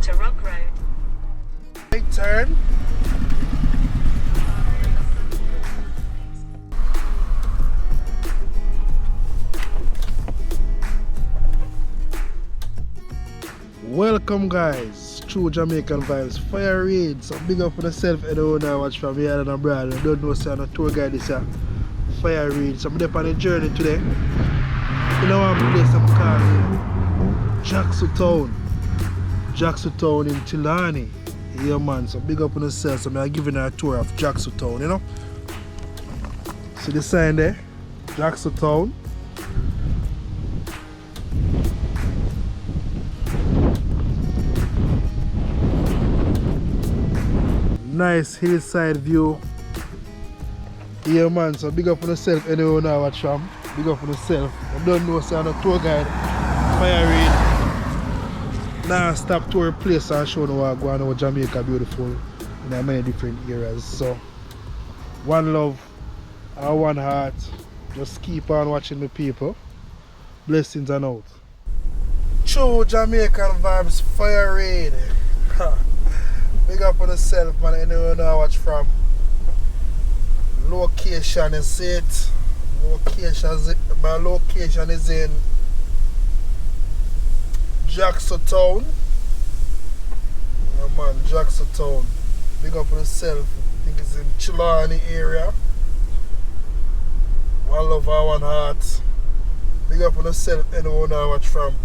onto Rock Road. Right turn. Welcome guys, True Jamaican Vibes Fire Raid. So big up for yourself anyone now watch from here and abroad. I don't know say I'm a tour guide this year. Fire Raid. So I'm up on a journey today. You know I'm place I'm calling Jackson Town. Jackson Town in Tilani. Yeah man, so big up on yourself. So I'm giving her a tour of Jackson Town, you know. See the sign there? Jackson Town. Nice hillside view. Yeah man, so big up on yourself anyone now watch from. Big up on yourself. I don't know say I'm a tour guide. Fire Raid. Now stop tour place and show you what going on Jamaica beautiful in many different areas. So one love and one heart. Just keep on watching the people. Blessings and out. True Jamaican Vibes Fire Raid. Big up on yourself, man. Anyone know watch from. Location is it. My location is in Jackson Town. Oh man, Jackson Town. Big up on yourself. I think it's in Chilani area. One love and one heart. Big up on yourself. Anyone know watch from.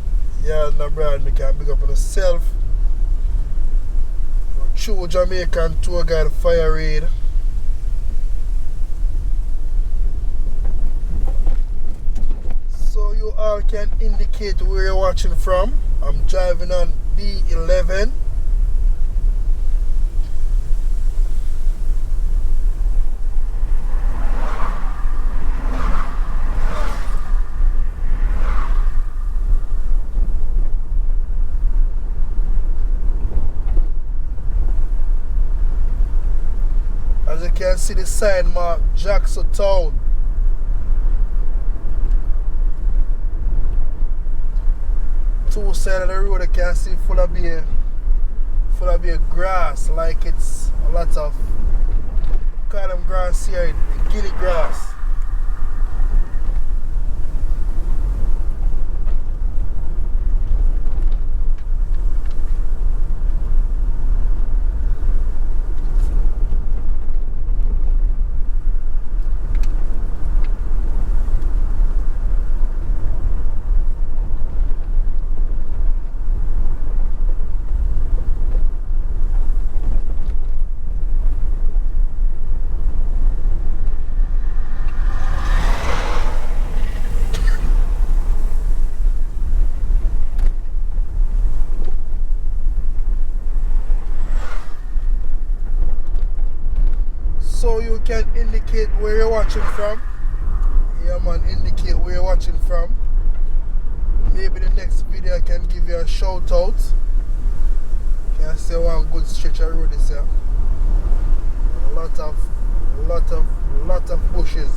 Yeah, no brand. You can big up on yourself. True Jamaican tour guide Fire Raid. So you all can indicate where you're watching from. I'm driving on B11. As you can see the sign mark Jackson Town. Two sides of the road you can see full of beer grass, like it's a lot of call them grass here, gilly grass. So you can indicate where you're watching from. Yeah man, indicate where you're watching from. Maybe the next video I can give you a shout out. Can see one good stretch of road this here. A lot of bushes.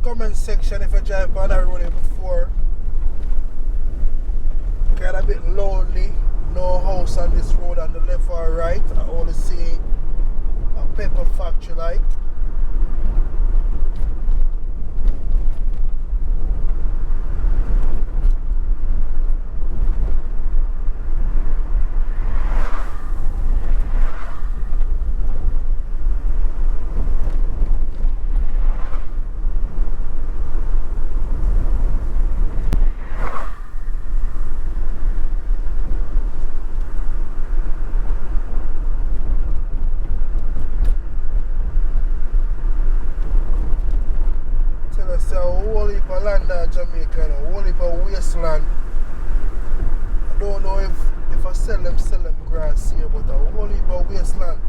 Comment section if you drive by that road before. Kind of a bit lonely. No house on this road on the left or right. I only see a paper factory like. kind of whole heap of wasteland. I don't know if I sell them grass here, but a whole heap of wasteland.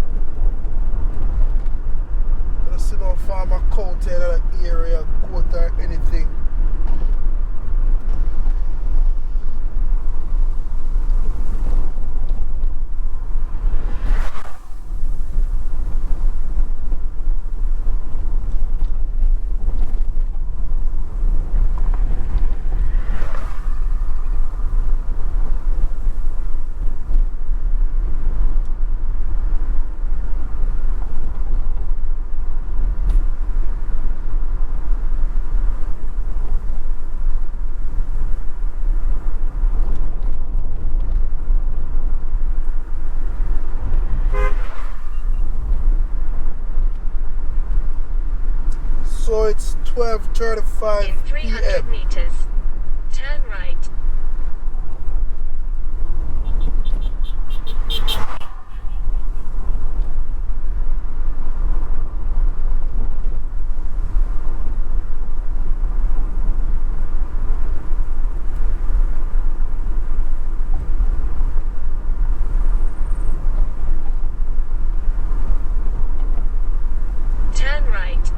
I don't see no farmer cow in that area, goat or anything. So it's 12:35 In 300 p.m. meters, turn right. Turn right.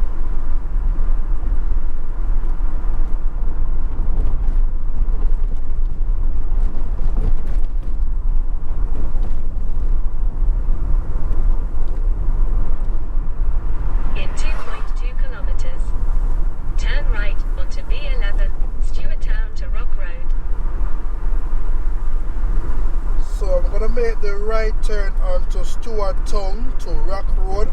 In 2.2 kilometers, turn right onto B11, Stewarttown to Rock Road. So I'm gonna make the right turn onto Stewarttown to Rock Road.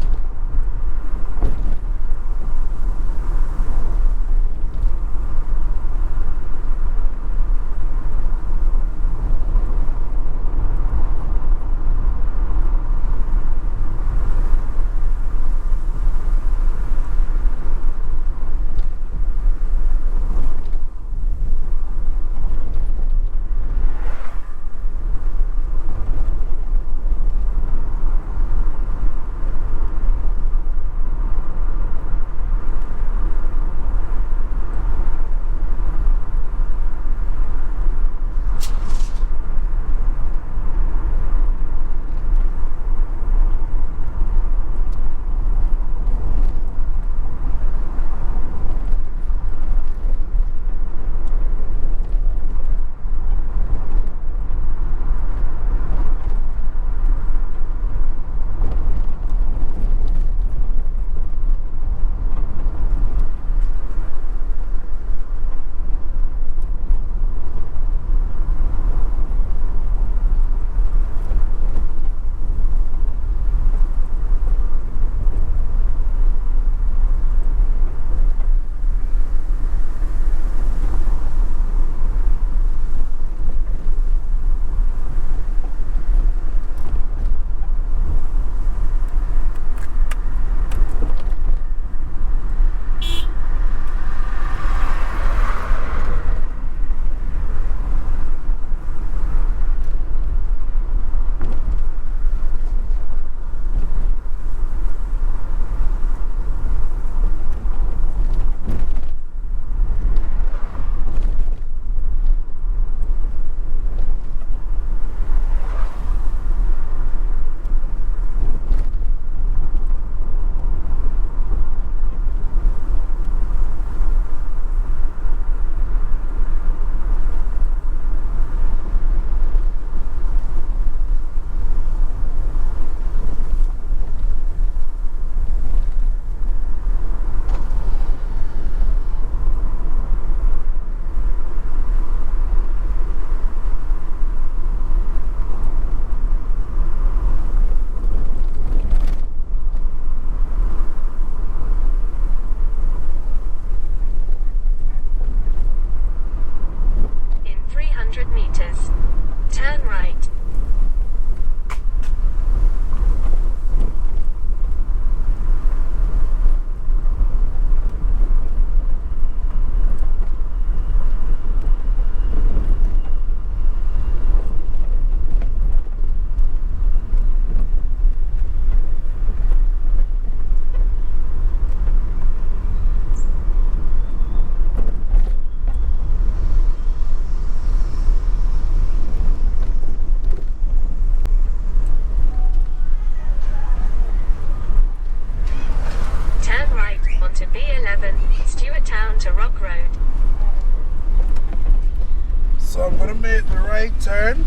right turn.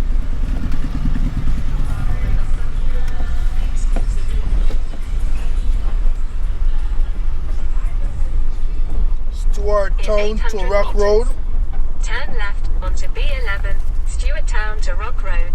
Stewart Town to 800 Rock meters. Road. Turn left onto B11, Stewart Town to Rock Road.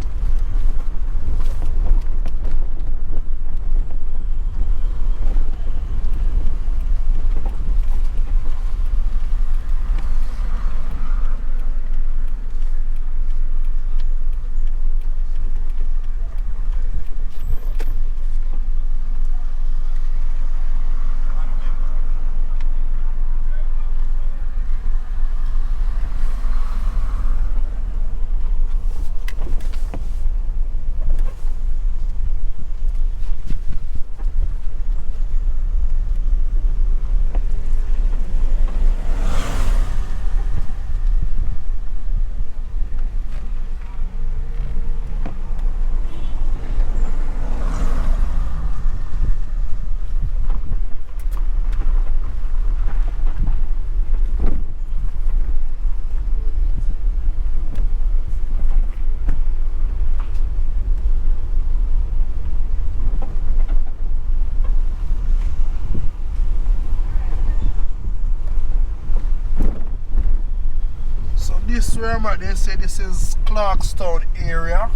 This where I'm at, they say this is Clarkstown area.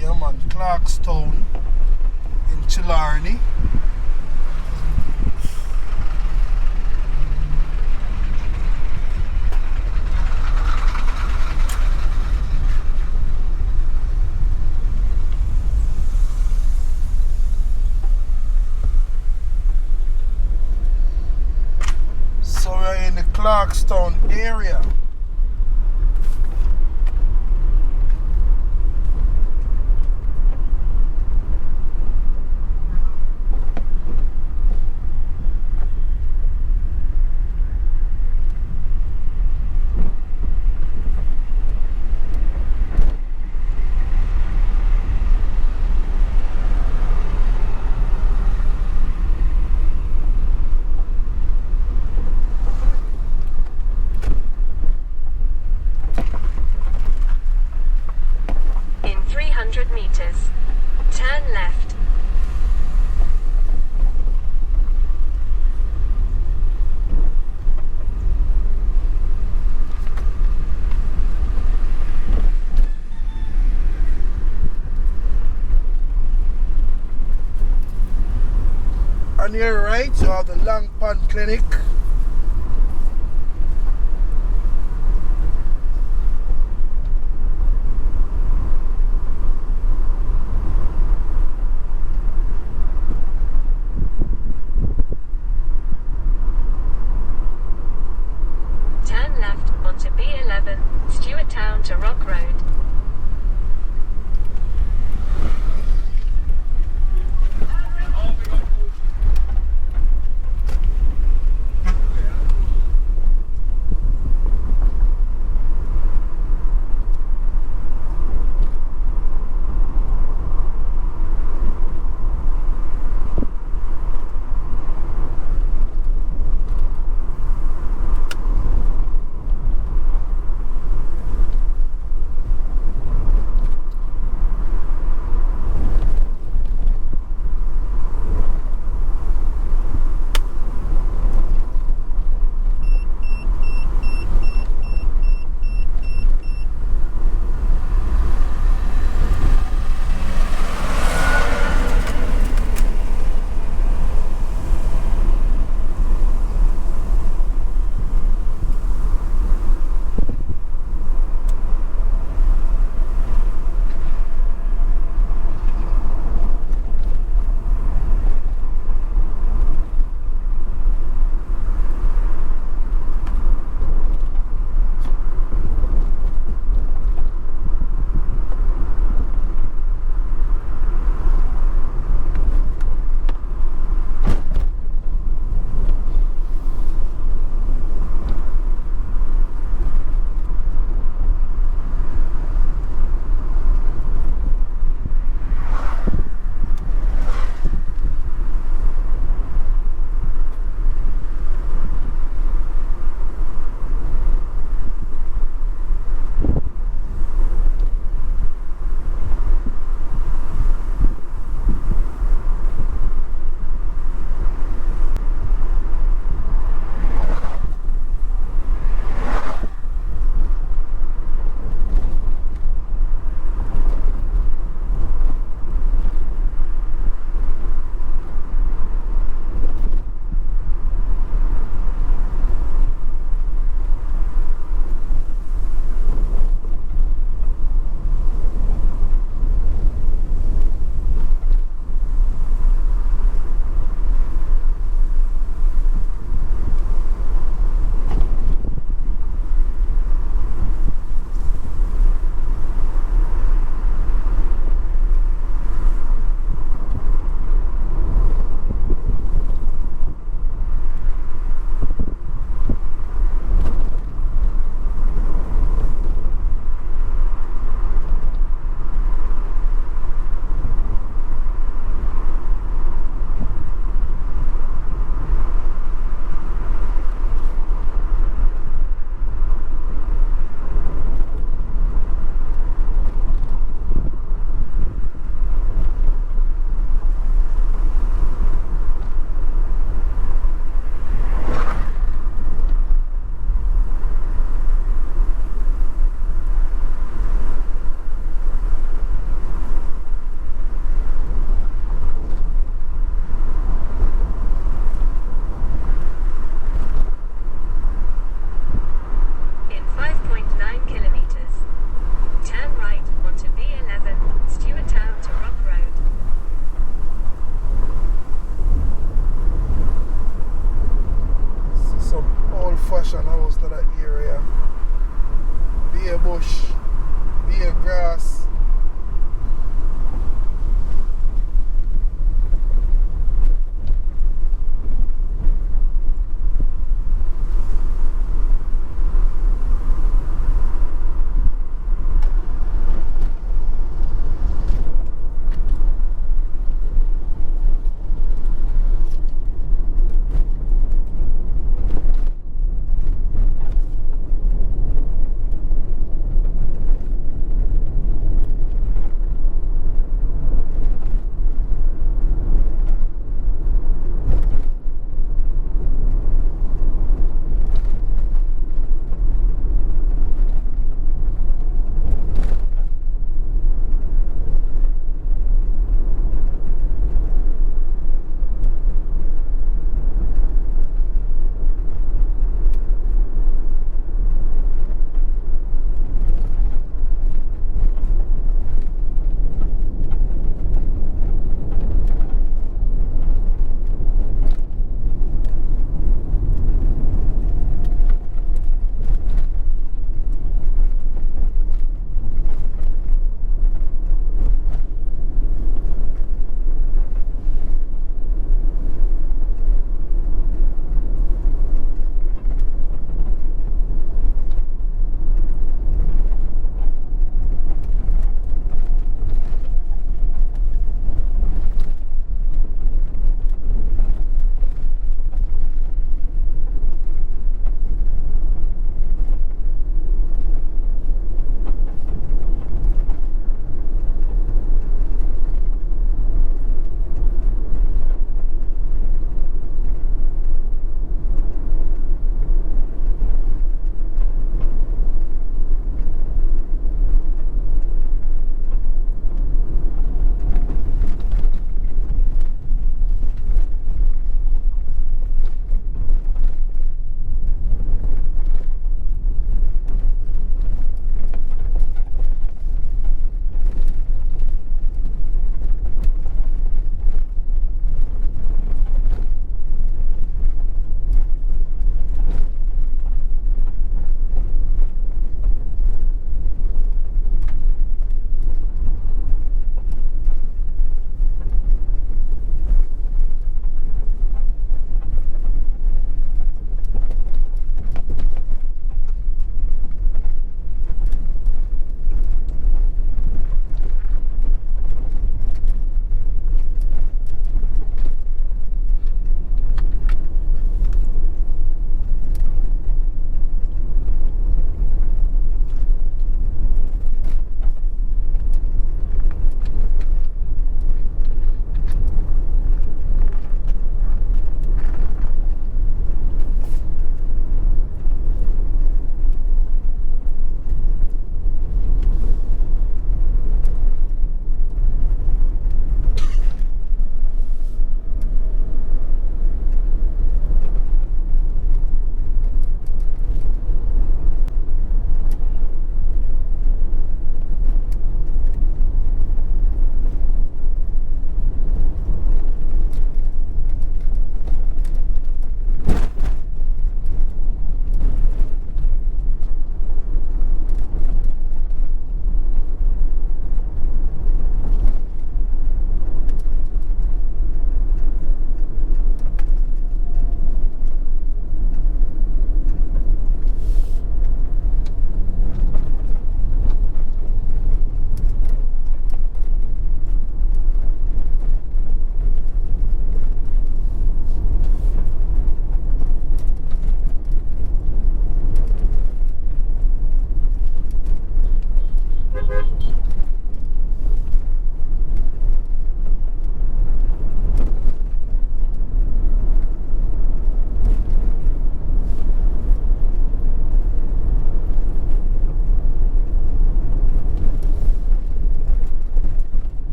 Yeah man, Clarkstown in Killarney. So we're in the Clarkstown area. In 300 meters. Turn left. On your right, you have the Long Pond Clinic. Turn left onto B11, Stewart Town to Rock Road. area